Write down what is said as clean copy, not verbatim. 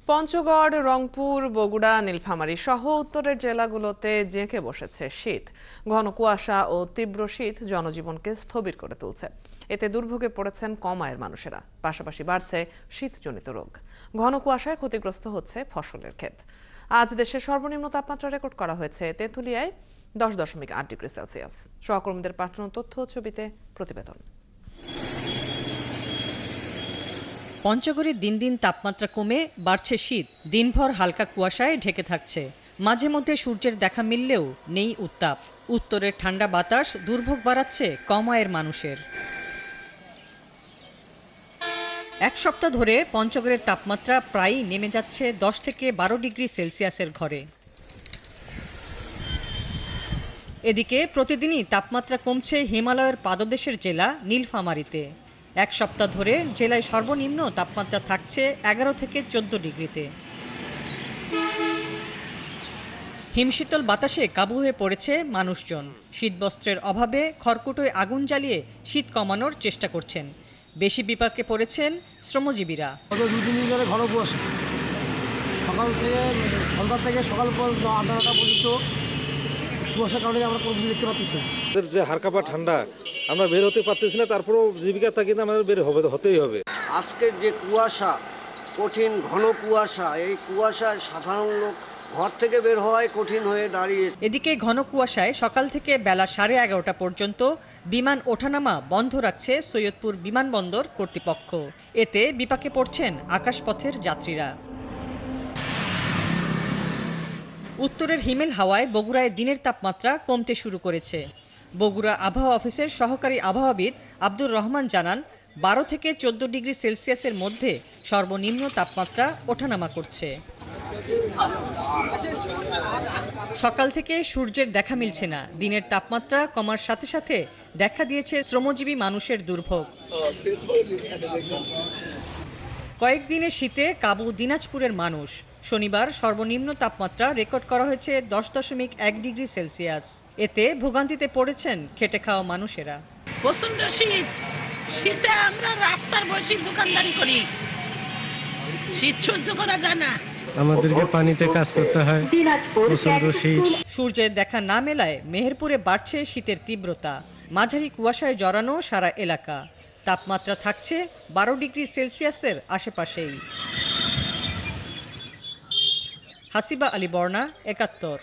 পঞ্চগড়, রংপুর, বগুড়া, নীলফামারী সহ উত্তরের জেলাগুলোতে জেঁকে বসেছে শীত। ঘন কুয়াশা ও তীব্র শীত জনজীবনকে স্থবির করে তুলছে। এতে দুর্ভোগে পড়েছেন কম আয়ের মানুষেরা। পাশাপাশি বাড়ছে শীতজনিত রোগ। ঘন কুয়াশায় ক্ষতিগ্রস্ত হচ্ছে ফসলের ক্ষেত। আজ দেশের সর্বনিম্ন তাপমাত্রা রেকর্ড করা হয়েছে তেঁতুলিয়ায় 10.8 ডিগ্রি সেলসিয়াস। সহকর্মীদের পাঠানো তথ্য ও ছবিতে প্রতিবেদন। পঞ্চগড়ে দিন দিন তাপমাত্রা কমে বাড়ছে শীত। দিনভর হালকা কুয়াশায় ঢেকে থাকছে। মাঝে মধ্যে সূর্যের দেখা মিললেও নেই উত্তাপ। উত্তরের ঠান্ডা বাতাস দুর্ভোগ বাড়াচ্ছে কম আয়ের মানুষের। এক সপ্তাহ ধরে পঞ্চগড়ের তাপমাত্রা প্রায়ই নেমে যাচ্ছে 10 থেকে 12 ডিগ্রি সেলসিয়াসের ঘরে। এদিকে প্রতিদিনই তাপমাত্রা কমছে হিমালয়ের পাদদেশের জেলা নীলফামারীতে। এক সপ্তাহ ধরে জেলায় সর্বনিম্ন তাপমাত্রা থাকছে 11 থেকে 14 ডিগ্রিতে। হিমশীতল বাতাসে কাবু হয়ে পড়েছে মানুষজন। শীতবস্ত্রের অভাবে খড়কুটোয় আগুন জ্বালিয়ে শীত কমানোর চেষ্টা করছেন। বেশি বিপাকে পড়েছেন শ্রমজীবীরা। ঘন কুয়াশা সকাল থেকে সন্ধ্যা থেকে সকাল পর্যন্ত 8টা পর্যন্ত কুয়াশার কারণে আমরা কোনো কিছু দেখতে পাচ্ছি। যে হারকাপা ঠান্ডা, আমরা বের হতে পারতেছি না, তারপরেও জীবিকা থাকি না, আমাদের বের হতেই হবে। আজকের যে কুয়াশা, কঠিন ঘন কুয়াশা, এই কুয়াশায় সাধারণ লোক ঘর থেকে বের হওয়ায় কঠিন হয়ে দাঁড়িয়ে। এদিকে ঘন কুয়াশায় সকাল থেকে বেলা 11:30 পর্যন্ত বিমান ওঠানামা বন্ধ রাখছে সৈয়দপুর বিমানবন্দর কর্তৃপক্ষ। এতে বিপাকে পড়ছেন আকাশপথের যাত্রীরা। উত্তরের হিমেল হাওয়ায় বগুড়ায় দিনের তাপমাত্রা কমতে শুরু করেছে। বগুড়া আবহাওয়া অফিসের সহকারী আবহাওয়াবিদ আব্দুর রহমান জানান, 12 থেকে 14 ডিগ্রি সেলসিয়াসের মধ্যে সর্বনিম্ন তাপমাত্রা ওঠানামা করছে। সকাল থেকে সূর্যের দেখা মিলছে না। দিনের তাপমাত্রা কমার সাথে সাথে দেখা দিয়েছে শ্রমজীবী মানুষের দুর্ভোগ। কয়েকদিনের শীতে কাবু দিনাজপুরের মানুষ। শনিবার সর্বনিম্ন তাপমাত্রা রেকর্ড করা হয়েছে 10.1 ডিগ্রি সেলসিয়াস। এতে ভোগান্তিতে পড়েছেন খেটে খাওয়া মানুষেরা। প্রচন্ড শীত, শীতে আমরা রাস্তার বসে দোকানদারি করি, শীত সহ্য করা যায় না। আমাদেরকে পানিতে কাজ করতে হয়, প্রচন্ড শীত। সূর্যের দেখা না মেলায় মেহেরপুরে বাড়ছে শীতের তীব্রতা। মাঝারি কুয়াশায় জড়ানো সারা এলাকা। তাপমাত্রা থাকছে 12 ডিগ্রি সেলসিয়াসের আশেপাশেই। হাসিবা আলী বর্ণা, 71।